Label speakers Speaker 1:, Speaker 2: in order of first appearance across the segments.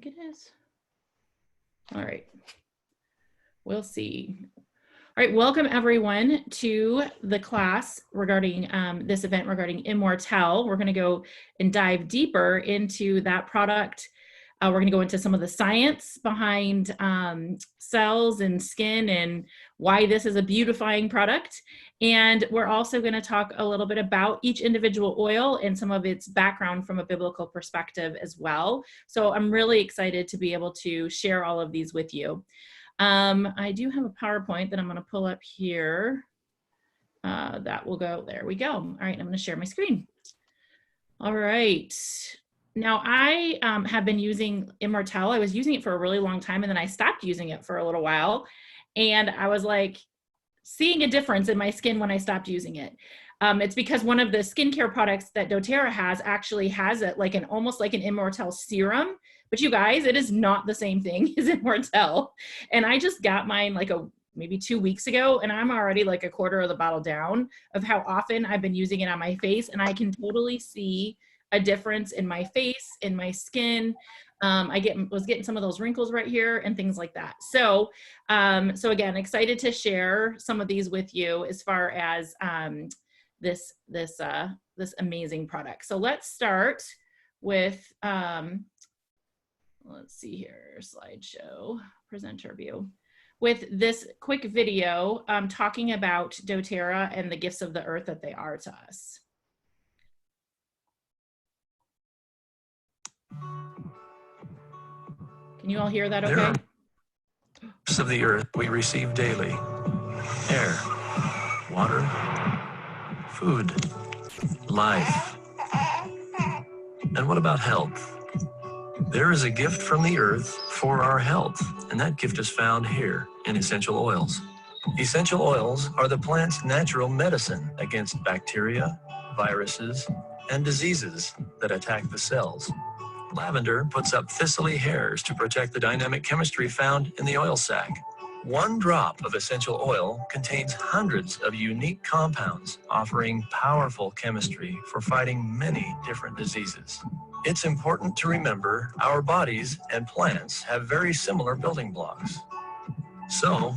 Speaker 1: think it is. All right. We'll see. All right, welcome everyone to the class regarding this event regarding Immortelle. We're going to go and dive deeper into that product. We're going to go into some of the science behind cells and skin and why this is a beautifying product. And we're also going to talk a little bit about each individual oil and some of its background from a biblical perspective as well. So I'm really excited to be able to share all of these with you. I do have a PowerPoint that I'm going to pull up here. That will go, there we go. All right, I'm going to share my screen. All right. Now I have been using Immortelle. I was using it for a really long time and then I stopped using it for a little while. And I was like seeing a difference in my skin when I stopped using it. It's because one of the skincare products that doTERRA has actually has it like almost like an Immortelle serum. But you guys, it is not the same thing as Immortelle. And I just got mine like maybe 2 weeks ago, and I'm already like a quarter of the bottle down of how often I've been using it on my face. And I can totally see a difference in my face, in my skin. Was getting some of those wrinkles right here and things like that. So again, excited to share some of these with you as far as this amazing product. So let's start with, let's see here, slideshow, presenter view, with this quick video talking about doTERRA and the gifts of the earth that they are to us. Can you all hear that okay?
Speaker 2: Gifts of the earth we receive daily: air, water, food, life. And what about health? There is a gift from the earth for our health, and that gift is found here in essential oils. Essential oils are the plant's natural medicine against bacteria, viruses, and diseases that attack the cells. Lavender puts up thistly hairs to protect the dynamic chemistry found in the oil sac. One drop of essential oil contains hundreds of unique compounds, offering powerful chemistry for fighting many different diseases. It's important to remember our bodies and plants have very similar building blocks. So,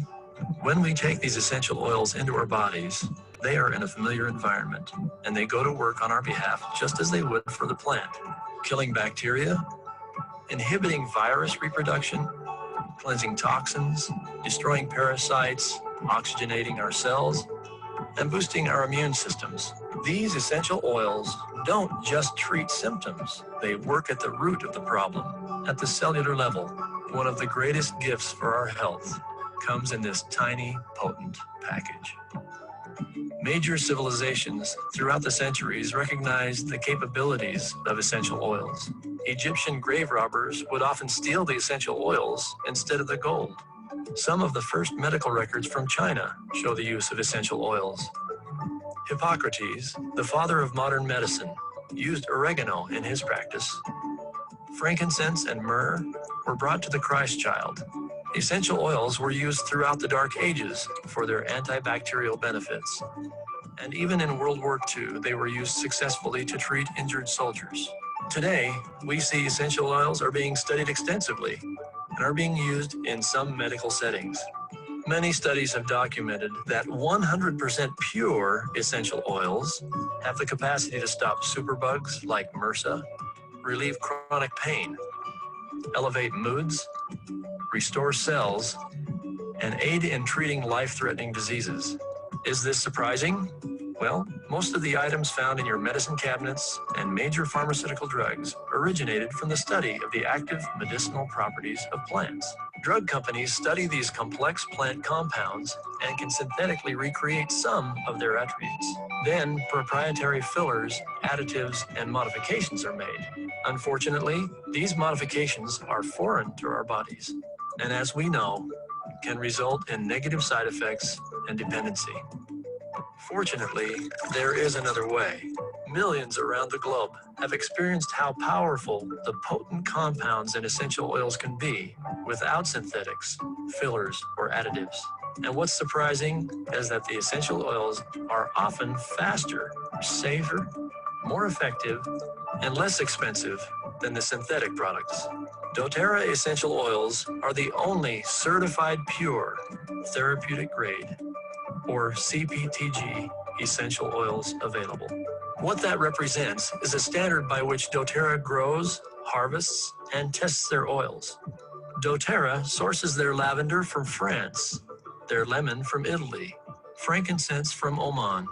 Speaker 2: when we take these essential oils into our bodies, they are in a familiar environment, and they go to work on our behalf just as they would for the plant, killing bacteria, inhibiting virus reproduction, cleansing toxins, destroying parasites, oxygenating our cells, and boosting our immune systems. These essential oils don't just treat symptoms, they work at the root of the problem, at the cellular level. One of the greatest gifts for our health comes in this tiny, potent package. Major civilizations throughout the centuries recognized the capabilities of essential oils. Egyptian grave robbers would often steal the essential oils instead of the gold. Some of the first medical records from China show the use of essential oils. Hippocrates, the father of modern medicine, used oregano in his practice. Frankincense and myrrh were brought to the Christ child. Essential oils were used throughout the Dark Ages for their antibacterial benefits. And even in World War II, they were used successfully to treat injured soldiers. Today, we see essential oils are being studied extensively and are being used in some medical settings. Many studies have documented that 100% pure essential oils have the capacity to stop superbugs like MRSA, relieve chronic pain, elevate moods, restore cells, and aid in treating life-threatening diseases. Is this surprising? Well, most of the items found in your medicine cabinets and major pharmaceutical drugs originated from the study of the active medicinal properties of plants. Drug companies study these complex plant compounds and can synthetically recreate some of their attributes. Then, proprietary fillers, additives, and modifications are made. Unfortunately, these modifications are foreign to our bodies, and as we know, can result in negative side effects and dependency. Fortunately, there is another way. Millions around the globe have experienced how powerful the potent compounds in essential oils can be without synthetics, fillers, or additives. And what's surprising is that the essential oils are often faster, safer, more effective, and less expensive than the synthetic products. doTERRA essential oils are the only certified pure therapeutic grade, or CPTG, essential oils available. What that represents is a standard by which doTERRA grows, harvests, and tests their oils. doTERRA sources their lavender from France, their lemon from Italy, frankincense from Oman.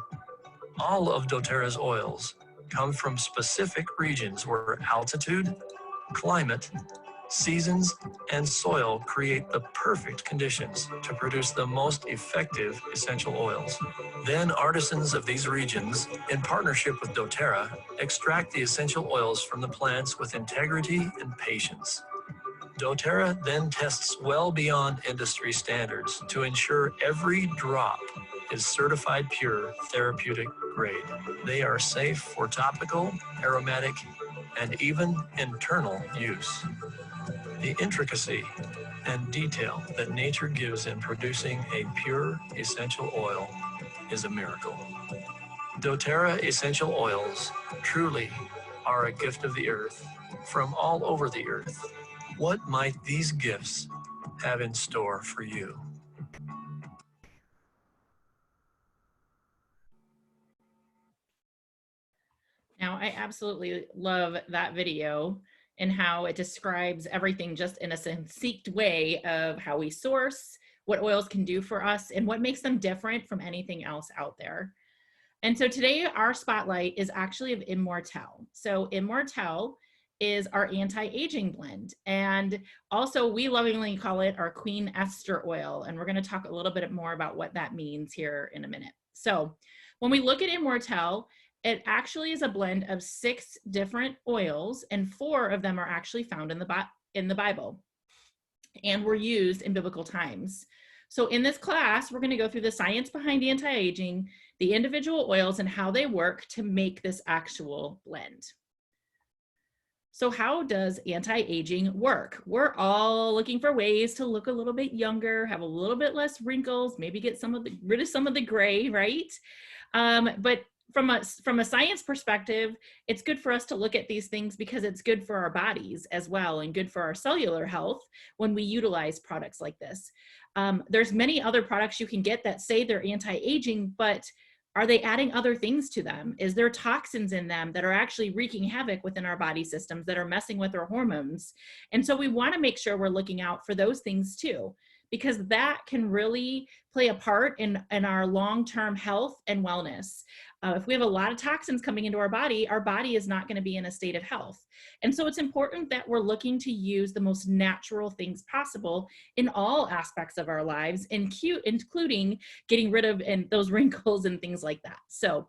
Speaker 2: All of doTERRA's oils come from specific regions where altitude, climate, seasons, and soil create the perfect conditions to produce the most effective essential oils. Then artisans of these regions, in partnership with doTERRA, extract the essential oils from the plants with integrity and patience. doTERRA then tests well beyond industry standards to ensure every drop is certified pure therapeutic grade. They are safe for topical, aromatic, and even internal use. The intricacy and detail that nature gives in producing a pure essential oil is a miracle. doTERRA essential oils truly are a gift of the earth from all over the earth. What might these gifts have in store for you?
Speaker 1: Now, I absolutely love that video and how it describes everything just in a succinct way of how we source, what oils can do for us, and what makes them different from anything else out there. And so today our spotlight is actually of Immortelle. So Immortelle is our anti-aging blend. And also we lovingly call it our Queen Esther oil. And we're going to talk a little bit more about what that means here in a minute. So when we look at Immortelle, it actually is a blend of 6 different oils, and 4 of them are actually found in the Bible and were used in biblical times. So in this class, we're going to go through the science behind anti-aging, the individual oils, and how they work to make this actual blend. So how does anti-aging work? We're all looking for ways to look a little bit younger, have a little bit less wrinkles, maybe get rid of some of the gray, right? But from a science perspective, it's good for us to look at these things because it's good for our bodies as well and good for our cellular health when we utilize products like this. There's many other products you can get that say they're anti-aging, but are they adding other things to them? Is there toxins in them that are actually wreaking havoc within our body systems that are messing with our hormones? And so we want to make sure we're looking out for those things too, because that can really play a part in our long-term health and wellness. If we have a lot of toxins coming into our body is not going to be in a state of health. And so it's important that we're looking to use the most natural things possible in all aspects of our lives, including getting rid of those wrinkles and things like that. So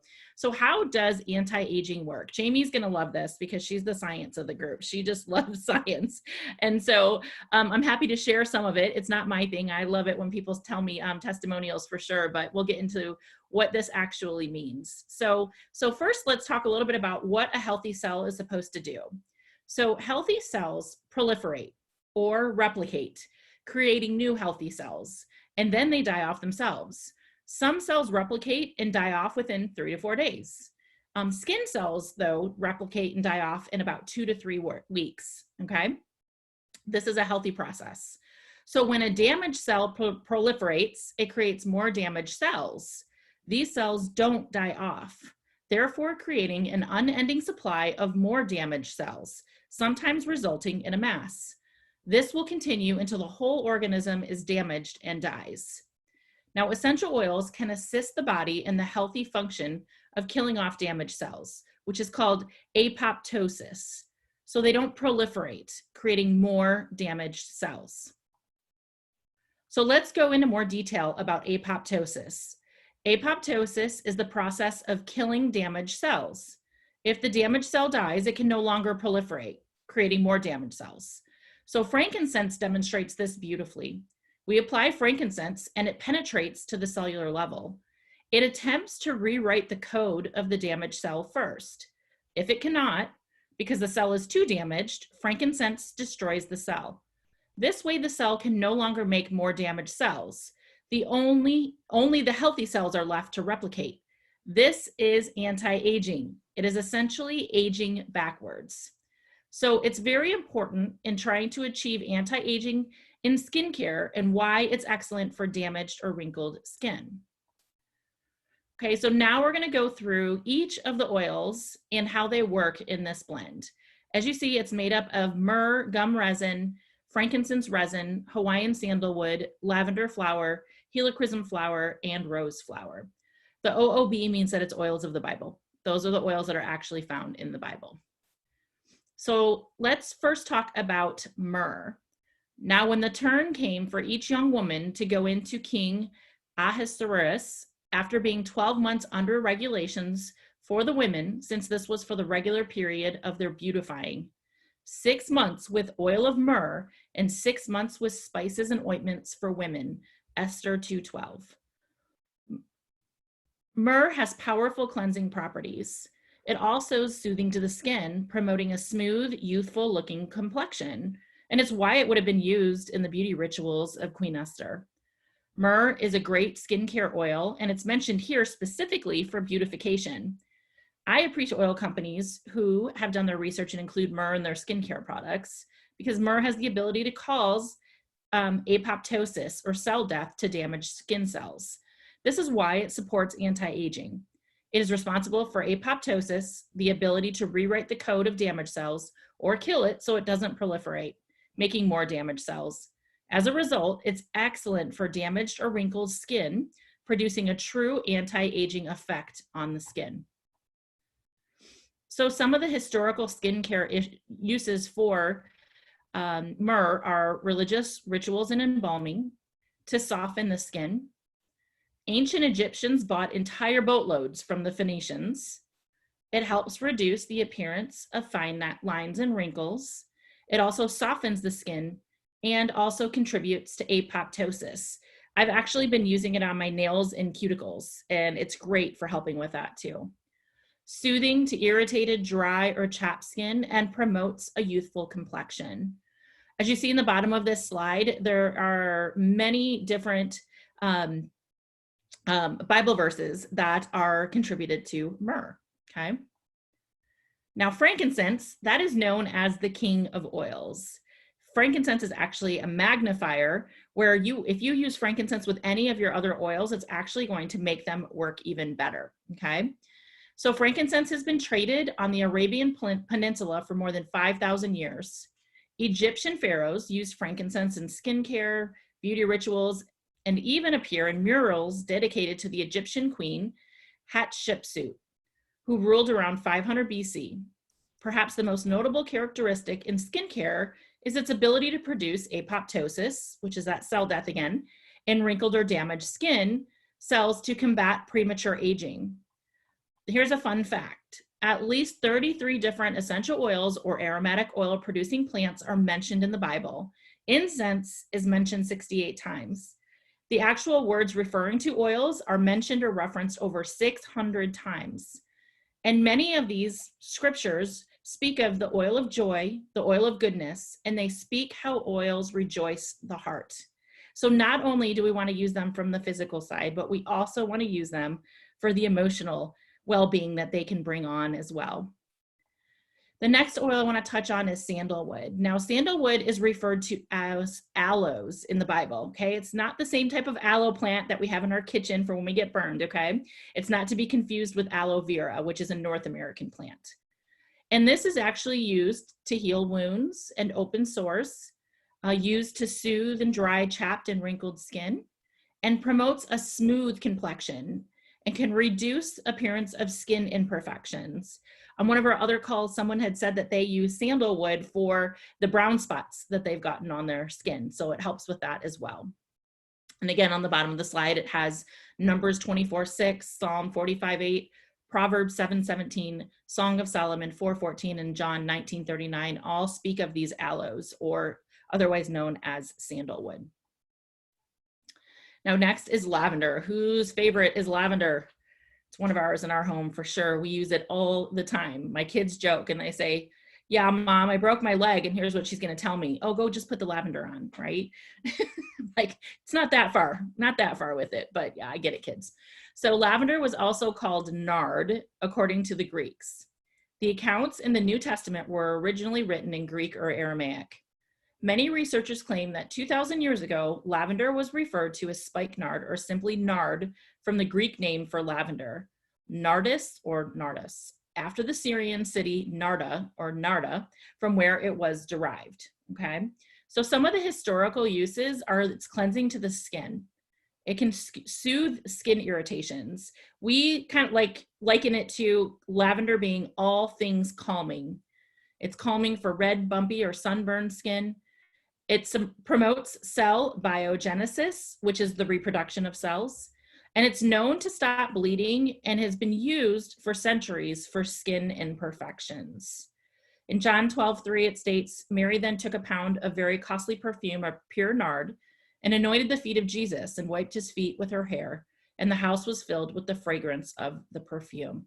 Speaker 1: how does anti-aging work? Jamie's going to love this because she's the science of the group. She just loves science. And so I'm happy to share some of it. It's not my thing. I love it when people tell me testimonials for sure, but we'll get into what this actually means. So first, let's talk a little bit about what a healthy cell is supposed to do. So healthy cells proliferate or replicate, creating new healthy cells, and then they die off themselves. Some cells replicate and die off within 3 to 4 days. Skin cells, though, replicate and die off in about 2 to 3 weeks, okay? This is a healthy process. So when a damaged cell proliferates, it creates more damaged cells. These cells don't die off, therefore creating an unending supply of more damaged cells, sometimes resulting in a mass. This will continue until the whole organism is damaged and dies. Now, essential oils can assist the body in the healthy function of killing off damaged cells, which is called apoptosis. So they don't proliferate, creating more damaged cells. So let's go into more detail about apoptosis. Apoptosis is the process of killing damaged cells. If the damaged cell dies, it can no longer proliferate, creating more damaged cells. So frankincense demonstrates this beautifully. We apply frankincense and it penetrates to the cellular level. It attempts to rewrite the code of the damaged cell first. If it cannot, because the cell is too damaged, frankincense destroys the cell. This way the cell can no longer make more damaged cells. Only the healthy cells are left to replicate. This is anti-aging. It is essentially aging backwards. So it's very important in trying to achieve anti-aging in skincare and why it's excellent for damaged or wrinkled skin. Okay, so now we're gonna go through each of the oils and how they work in this blend. As you see, it's made up of myrrh, gum resin, frankincense resin, Hawaiian sandalwood, lavender flower, helichrysum flower, and rose flower. The OOB means that it's oils of the Bible. Those are the oils that are actually found in the Bible. So let's first talk about myrrh. Now, when the turn came for each young woman to go into King Ahasuerus, after being 12 months under regulations for the women, since this was for the regular period of their beautifying, 6 months with oil of myrrh and 6 months with spices and ointments for women, Esther 2:12. Myrrh has powerful cleansing properties. It also is soothing to the skin, promoting a smooth, youthful looking complexion. And it's why it would have been used in the beauty rituals of Queen Esther. Myrrh is a great skincare oil, and it's mentioned here specifically for beautification. I appreciate oil companies who have done their research and include myrrh in their skincare products because myrrh has the ability to cause apoptosis or cell death to damaged skin cells. This is why it supports anti-aging. It is responsible for apoptosis, the ability to rewrite the code of damaged cells or kill it so it doesn't proliferate, making more damaged cells. As a result, it's excellent for damaged or wrinkled skin, producing a true anti-aging effect on the skin. So some of the historical skincare uses for myrrh are religious rituals and embalming to soften the skin. Ancient Egyptians bought entire boatloads from the Phoenicians. It helps reduce the appearance of fine lines and wrinkles. It also softens the skin and also contributes to apoptosis. I've actually been using it on my nails and cuticles, and it's great for helping with that too. Soothing to irritated, dry, or chapped skin, and promotes a youthful complexion. As you see in the bottom of this slide, there are many different Bible verses that are contributed to myrrh, okay? Now, frankincense, that is known as the king of oils. Frankincense is actually a magnifier where if you use frankincense with any of your other oils, it's actually going to make them work even better, okay? So frankincense has been traded on the Arabian Peninsula for more than 5,000 years. Egyptian pharaohs used frankincense in skincare, beauty rituals, and even appear in murals dedicated to the Egyptian queen Hatshepsut, who ruled around 500 BC. Perhaps the most notable characteristic in skincare is its ability to produce apoptosis, which is that cell death again, in wrinkled or damaged skin cells to combat premature aging. Here's a fun fact. At least 33 different essential oils or aromatic oil producing plants are mentioned in the Bible. Incense is mentioned 68 times. The actual words referring to oils are mentioned or referenced over 600 times. And many of these scriptures speak of the oil of joy, the oil of goodness, and they speak how oils rejoice the heart. So not only do we want to use them from the physical side, but we also want to use them for the emotional well-being that they can bring on as well. The next oil I want to touch on is sandalwood. Now, sandalwood is referred to as aloes in the Bible, okay? It's not the same type of aloe plant that we have in our kitchen for when we get burned, okay? It's not to be confused with aloe vera, which is a North American plant. And this is actually used to heal wounds and open sores, used to soothe and dry chapped and wrinkled skin, and promotes a smooth complexion and can reduce appearance of skin imperfections. On one of our other calls, someone had said that they use sandalwood for the brown spots that they've gotten on their skin. So it helps with that as well. And again, on the bottom of the slide, it has Numbers 24:6, Psalm 45:8, Proverbs 7:17, Song of Solomon 4:14, and John 19:39 all speak of these aloes, or otherwise known as sandalwood. Now next is lavender. Whose favorite is lavender? It's one of ours in our home for sure. We use it all the time. My kids joke and they say, yeah, mom, I broke my leg and here's what she's going to tell me. Oh, go just put the lavender on, right? Like, it's not that far with it, but yeah, I get it, kids. So lavender was also called nard, according to the Greeks. The accounts in the New Testament were originally written in Greek or Aramaic. Many researchers claim that 2,000 years ago, lavender was referred to as spikenard or simply nard from the Greek name for lavender, nardus or nardus, after the Syrian city Narda or Narda, from where it was derived, okay? So some of the historical uses are its cleansing to the skin. It can soothe skin irritations. We kind of liken it to lavender being all things calming. It's calming for red, bumpy, or sunburned skin. It promotes cell biogenesis, which is the reproduction of cells. And it's known to stop bleeding and has been used for centuries for skin imperfections. In John 12:3, it states, Mary then took a pound of very costly perfume of pure nard and anointed the feet of Jesus and wiped his feet with her hair, and the house was filled with the fragrance of the perfume.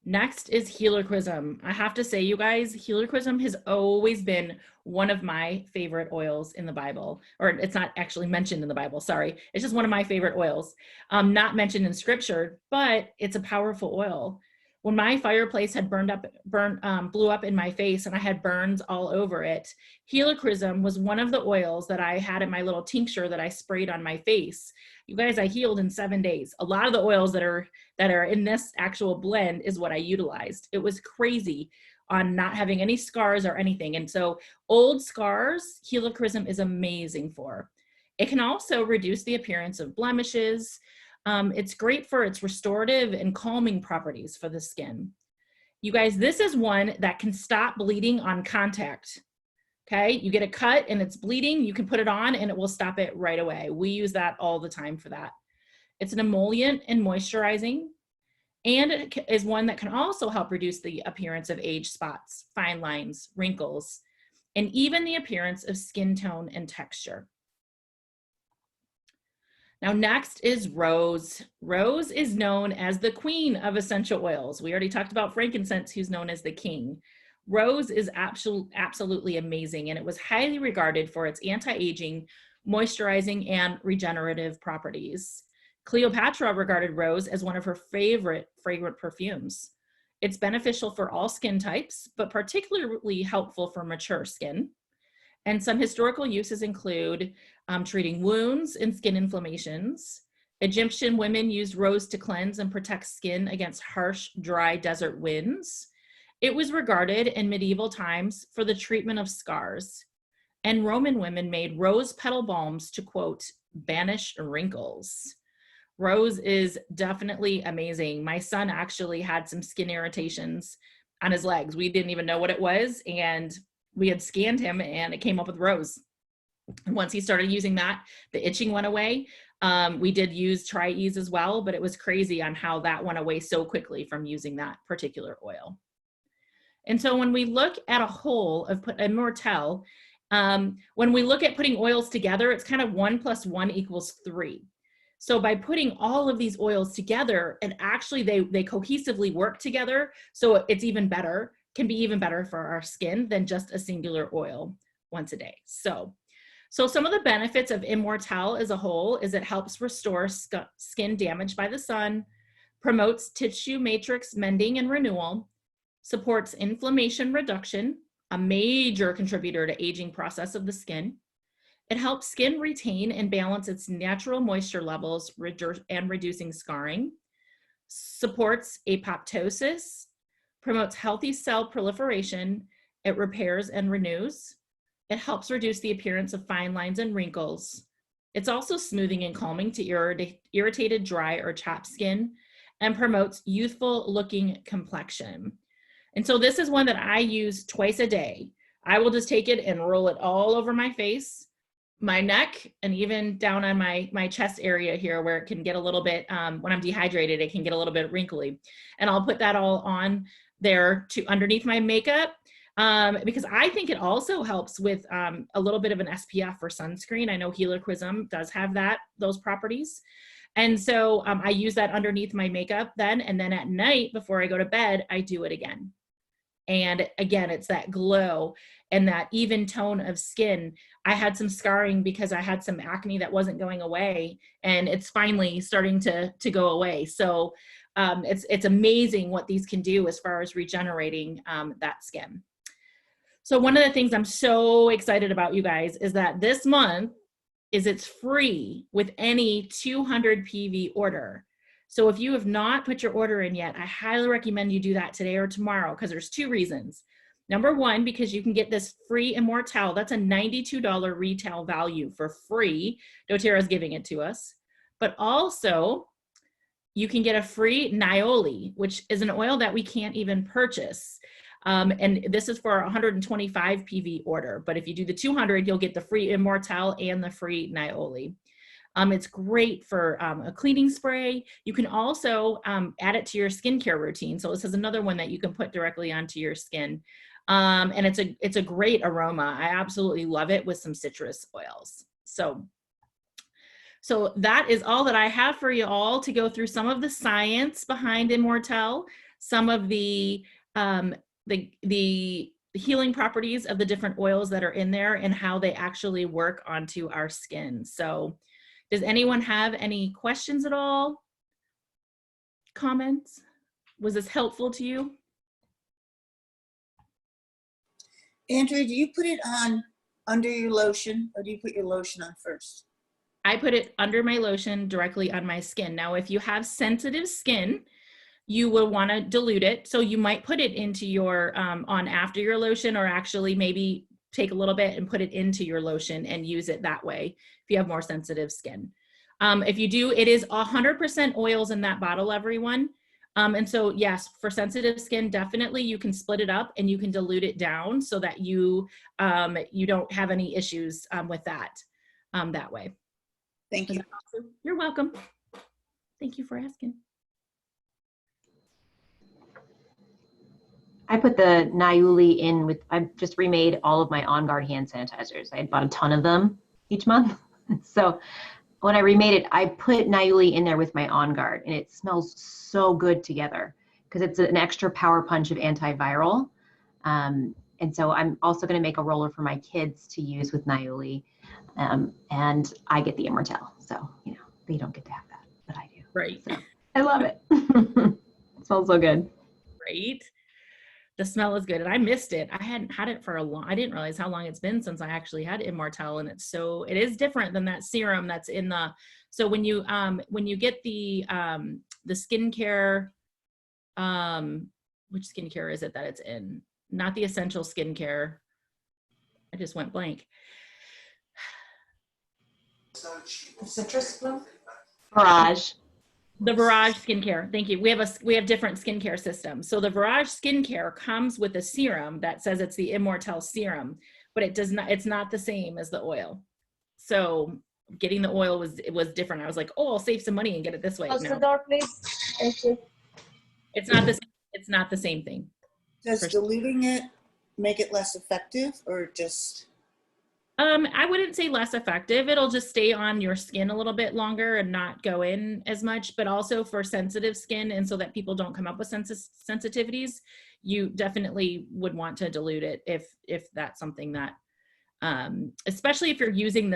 Speaker 1: Next is helichrysum. I have to say, you guys, helichrysum has always been one of my favorite oils in the Bible, or it's not actually mentioned in the Bible, sorry. It's just one of my favorite oils. Not mentioned in scripture, but it's a powerful oil. When my fireplace had blew up in my face and I had burns all over it, helichrysum was one of the oils that I had in my little tincture that I sprayed on my face. You guys, I healed in 7 days. A lot of the oils that are in this actual blend is what I utilized. It was crazy on not having any scars or anything. And so old scars, helichrysum is amazing for. It can also reduce the appearance of blemishes. It's great for its restorative and calming properties for the skin. You guys, this is one that can stop bleeding on contact. Okay, you get a cut and it's bleeding, you can put it on and it will stop it right away. We use that all the time for that. It's an emollient and moisturizing, and it is one that can also help reduce the appearance of age spots, fine lines, wrinkles, and even the appearance of skin tone and texture. Now, next is rose. Rose is known as the queen of essential oils. We already talked about frankincense, who's known as the king. Rose is absolutely amazing, and it was highly regarded for its anti-aging, moisturizing, and regenerative properties. Cleopatra regarded rose as one of her favorite fragrant perfumes. It's beneficial for all skin types, but particularly helpful for mature skin. And some historical uses include treating wounds and skin inflammations. Egyptian women used rose to cleanse and protect skin against harsh, dry desert winds. It was regarded in medieval times for the treatment of scars. And Roman women made rose petal balms to, quote, banish wrinkles. Rose is definitely amazing. My son actually had some skin irritations on his legs. We didn't even know what it was, and we had scanned him and it came up with rose. And once he started using that, the itching went away. We did use Tri-Ease as well, but it was crazy on how that went away so quickly from using that particular oil. And so when we look at a whole of Immortelle, when we look at putting oils together, it's kind of 1 + 1 = 3. So by putting all of these oils together, and actually they cohesively work together, so it's even better, can be even better for our skin than just a singular oil once a day. So some of the benefits of Immortelle as a whole is it helps restore skin damaged by the sun, promotes tissue matrix mending and renewal, supports inflammation reduction, a major contributor to aging process of the skin. It helps skin retain and balance its natural moisture levels and reducing scarring, supports apoptosis, promotes healthy cell proliferation, it repairs and renews, it helps reduce the appearance of fine lines and wrinkles. It's also smoothing and calming to irritated, dry, or chapped skin, and promotes youthful looking complexion. And so this is one that I use twice a day. I will just take it and roll it all over my face, my neck, and even down on my chest area here where it can get a little bit, when I'm dehydrated, it can get a little bit wrinkly. And I'll put that all on there to underneath my makeup because I think it also helps with a little bit of an SPF for sunscreen. I know helichrysum does have those properties. And so I use that underneath my makeup then, and then at night before I go to bed, I do it again. And again, it's that glow and that even tone of skin. I had some scarring because I had some acne that wasn't going away, and it's finally starting to go away. So it's amazing what these can do as far as regenerating that skin. So one of the things I'm so excited about, you guys, is that this month it's free with any 200 PV order. So if you have not put your order in yet, I highly recommend you do that today or tomorrow, because there's two reasons. Number one, because you can get this free Immortelle. That's a $92 retail value for free. doTERRA's giving it to us. But also, you can get a free Nioli, which is an oil that we can't even purchase. And this is for a 125 PV order. But if you do the 200, you'll get the free Immortelle and the free Nioli. It's great for a cleaning spray. You can also add it to your skincare routine. So this is another one that you can put directly onto your skin. And it's a great aroma. I absolutely love it with some citrus oils. So that is all that I have for you all to go through some of the science behind Immortelle, some of the healing properties of the different oils that are in there and how they actually work onto our skin. So does anyone have any questions at all? Comments? Was this helpful to you?
Speaker 3: Andrea, do you put it on under your lotion, or do you put your lotion on first?
Speaker 1: I put it under my lotion directly on my skin. Now, if you have sensitive skin, you will want to dilute it. So you might put it into your, on after your lotion, or actually maybe take a little bit and put it into your lotion and use it that way if you have more sensitive skin. If you do, it is 100% oils in that bottle, everyone. And so yes, for sensitive skin, definitely you can split it up and you can dilute it down so that you don't have any issues with that that way.
Speaker 3: Thank you.
Speaker 1: You're welcome. Thank you for asking.
Speaker 4: I put the Niuli in with, I've just remade all of my On Guard hand sanitizers. I had bought a ton of them each month. So when I remade it, I put Niuli in there with my On Guard, and it smells so good together because it's an extra power punch of antiviral. And so I'm also going to make a roller for my kids to use with Niuli. And I get the Immortelle. So, you know, they don't get to have that, but I do.
Speaker 1: Right.
Speaker 4: So I love it. It smells so good.
Speaker 1: Right. The smell is good. And I missed it. I hadn't had it for a long, I didn't realize how long it's been since I actually had Immortelle. And it is different than that serum that's in the, so when you get the skincare, which skincare is it that it's in? Not the essential skincare. I just went blank.
Speaker 3: Citrus bloom?
Speaker 4: Barrage.
Speaker 1: The Barrage skincare. Thank you. We have different skincare systems. So the Barrage skincare comes with a serum that says it's the Immortelle serum, but it's not the same as the oil. So getting the oil was different. I was like, oh, I'll save some money and get it this way.
Speaker 5: Close
Speaker 1: No.
Speaker 5: the door, please. Thank you.
Speaker 1: It's not the same thing.
Speaker 3: Does diluting it make it less effective, or just?
Speaker 1: I wouldn't say less effective. It'll just stay on your skin a little bit longer and not go in as much, but also for sensitive skin, and so that people don't come up with sensitivities, you definitely would want to dilute it if that's something that, especially if you're using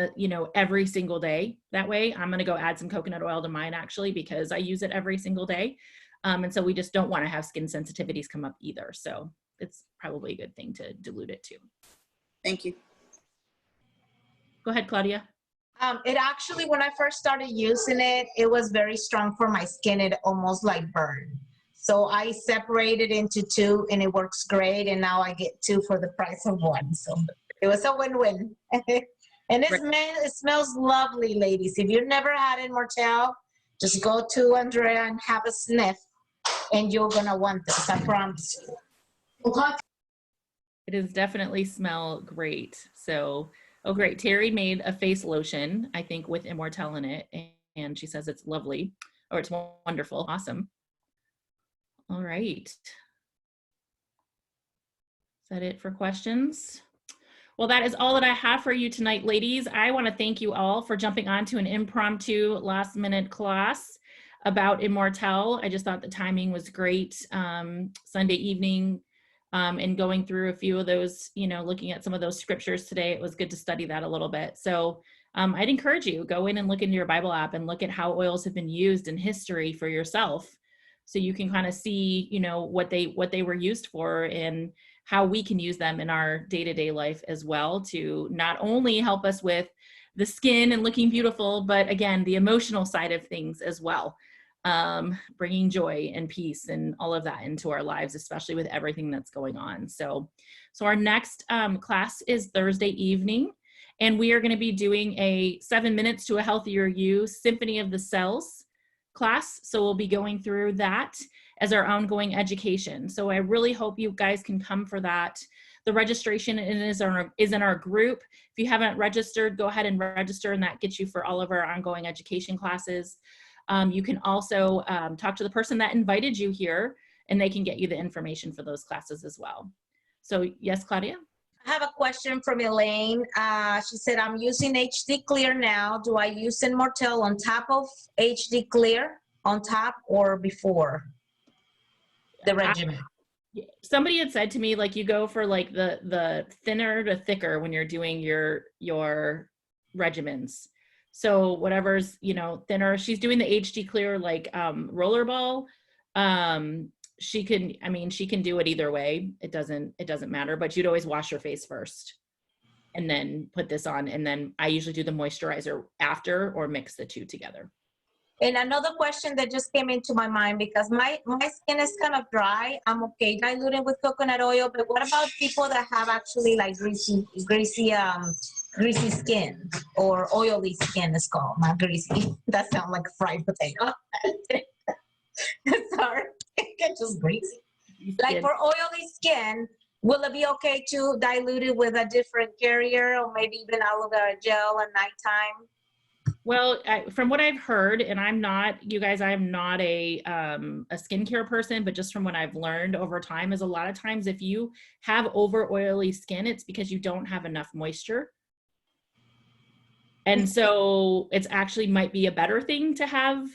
Speaker 1: every single day that way. I'm going to go add some coconut oil to mine actually, because I use it every single day. And so we just don't want to have skin sensitivities come up either. So it's probably a good thing to dilute it too.
Speaker 3: Thank you.
Speaker 1: Go ahead, Claudia.
Speaker 5: It actually, when I first started using it, it was very strong for my skin. It almost like burned. So I separated into two, and it works great. And now I get two for the price of one. So it was a win-win. And it smells lovely, ladies. If you've never had Immortelle, just go to Andrea and have a sniff, and you're gonna want this, I promise you.
Speaker 1: It does definitely smell great. So, oh great, Terry made a face lotion, I think with Immortelle in it, and she says it's lovely, or it's wonderful. Awesome. All right. Is that it for questions? Well, that is all that I have for you tonight, ladies. I want to thank you all for jumping on to an impromptu last minute class about Immortelle. I just thought the timing was great. Sunday evening, and going through a few of those, looking at some of those scriptures today, it was good to study that a little bit. So I'd encourage you, go in and look into your Bible app and look at how oils have been used in history for yourself. So you can kind of see, what they were used for and how we can use them in our day-to-day life as well, to not only help us with the skin and looking beautiful, but again, the emotional side of things as well. Bringing joy and peace and all of that into our lives, especially with everything that's going on. So our next class is Thursday evening, and we are going to be doing a 7 minutes to a healthier you Symphony of the Cells class. So we'll be going through that as our ongoing education. So I really hope you guys can come for that. The registration is in our group. If you haven't registered, go ahead and register, and that gets you for all of our ongoing education classes. You can also talk to the person that invited you here, and they can get you the information for those classes as well. So yes, Claudia?
Speaker 5: I have a question from Elaine. She said, I'm using HD Clear now. Do I use Immortelle on top of HD Clear, on top or before the regimen?
Speaker 1: Somebody had said to me, like, you go for like the thinner to thicker when you're doing your regimens. So whatever's, thinner, she's doing the HD Clear, like rollerball. She can do it either way. It doesn't matter, but you'd always wash your face first and then put this on. And then I usually do the moisturizer after, or mix the two together.
Speaker 5: And another question that just came into my mind, because my skin is kind of dry. I'm okay diluting with coconut oil, but what about people that have actually like greasy skin, or oily skin is called, not greasy. That sounds like a fried potato. Sorry, just greasy. Like for oily skin, will it be okay to dilute it with a different carrier, or maybe even aloe vera gel at nighttime?
Speaker 1: Well, from what I've heard, and I'm not a skincare person, but just from what I've learned over time, is a lot of times if you have over oily skin, it's because you don't have enough moisture. And so it's actually might be a better thing to have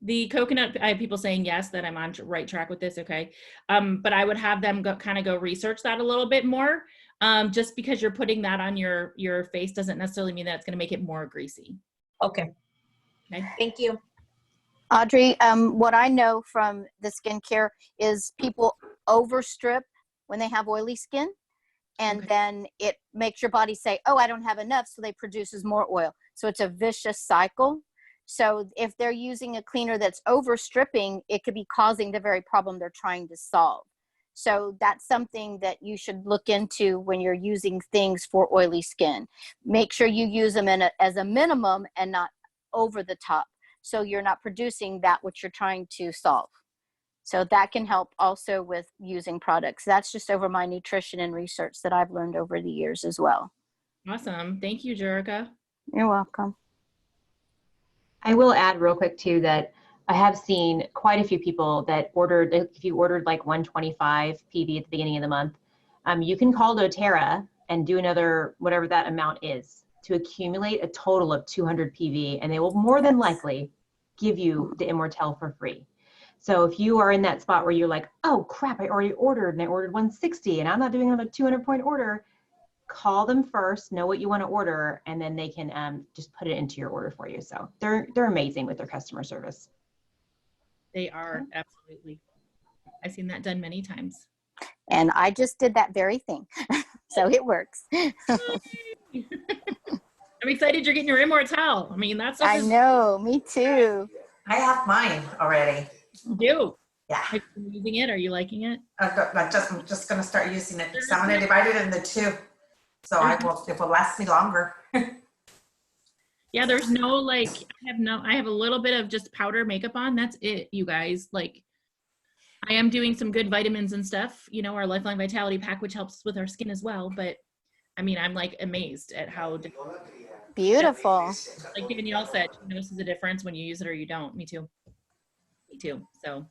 Speaker 1: the coconut. I have people saying yes, that I'm on right track with this. Okay. But I would have them go research that a little bit more. Just because you're putting that on your face doesn't necessarily mean that it's going to make it more greasy.
Speaker 5: Okay. Thank you.
Speaker 6: Audrey, what I know from the skincare is people overstrip when they have oily skin, and then it makes your body say, oh, I don't have enough, so they produces more oil. So it's a vicious cycle. So if they're using a cleaner that's overstripping, it could be causing the very problem they're trying to solve. So that's something that you should look into when you're using things for oily skin. Make sure you use them as a minimum and not over the top, so you're not producing that which you're trying to solve. So that can help also with using products. That's just over my nutrition and research that I've learned over the years as well.
Speaker 1: Awesome. Thank you, Jerica.
Speaker 6: You're welcome.
Speaker 4: I will add real quick too that I have seen quite a few people that ordered, if you ordered like 125 PV at the beginning of the month, you can call doTERRA and do another, whatever that amount is, to accumulate a total of 200 PV, and they will more than likely give you the Immortelle for free. So if you are in that spot where you're like, oh crap, I already ordered and I ordered 160 and I'm not doing another 200-point order, call them first, know what you want to order, and then they can just put it into your order for you. So they're amazing with their customer service.
Speaker 1: They are, absolutely. I've seen that done many times.
Speaker 6: And I just did that very thing. So it works.
Speaker 1: I'm excited you're getting your Immortelle. I mean, that's
Speaker 6: I know, me too.
Speaker 7: I have mine already.
Speaker 1: You do?
Speaker 7: Yeah.
Speaker 1: Have you been using it? Are you liking it?
Speaker 7: I'm just going to start using it. So I'm going to divide it into two. So it will last me longer.
Speaker 1: Yeah, there's no like, I have a little bit of just powder makeup on. That's it, you guys. Like, I am doing some good vitamins and stuff, our Lifeline Vitality Pack, which helps with our skin as well. But I mean, I'm like amazed at how
Speaker 6: beautiful.
Speaker 1: Like Danielle said, she notices the difference when you use it or you don't. Me too. Me too. So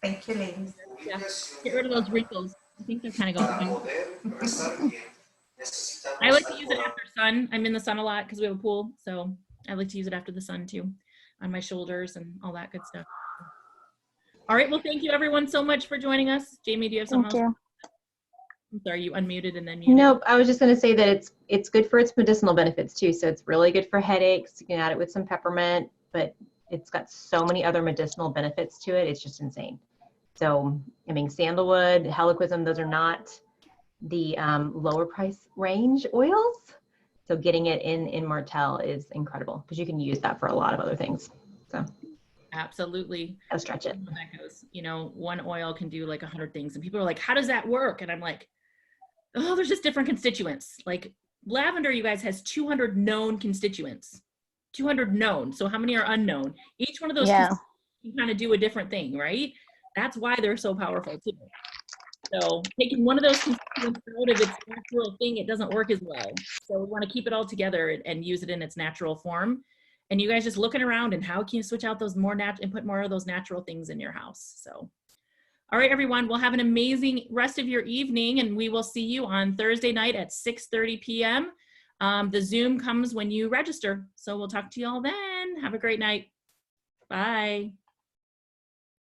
Speaker 7: thank you, ladies.
Speaker 1: Yeah, get rid of those wrinkles. I think they're kind of going. I like to use it after sun. I'm in the sun a lot because we have a pool, so I like to use it after the sun too, on my shoulders and all that good stuff. All right, well, thank you everyone so much for joining us. Jamie, do you have something else? I'm sorry, you unmuted and then muted.
Speaker 4: Nope, I was just going to say that it's good for its medicinal benefits too. So it's really good for headaches. You can add it with some peppermint, but it's got so many other medicinal benefits to it. It's just insane. So, I mean, sandalwood, helichrysum, those are not the lower price range oils. So getting it in Immortelle is incredible because you can use that for a lot of other things. So
Speaker 1: absolutely.
Speaker 4: I'll stretch it.
Speaker 1: That goes, one oil can do like 100 things, and people are like, how does that work? And I'm like, oh, there's just different constituents. Like lavender, you guys, has 200 known constituents, 200 known. So how many are unknown? Each one of those
Speaker 6: Yeah.
Speaker 1: can kind of do a different thing, right? That's why they're so powerful too. So taking one of those constituents out of its natural thing, it doesn't work as well. So we want to keep it all together and use it in its natural form. And you guys just looking around and how can you switch out those more and put more of those natural things in your house. So, all right, everyone, we'll have an amazing rest of your evening, and we will see you on Thursday night at 6:30 p.m. The Zoom comes when you register. So we'll talk to you all then. Have a great night. Bye.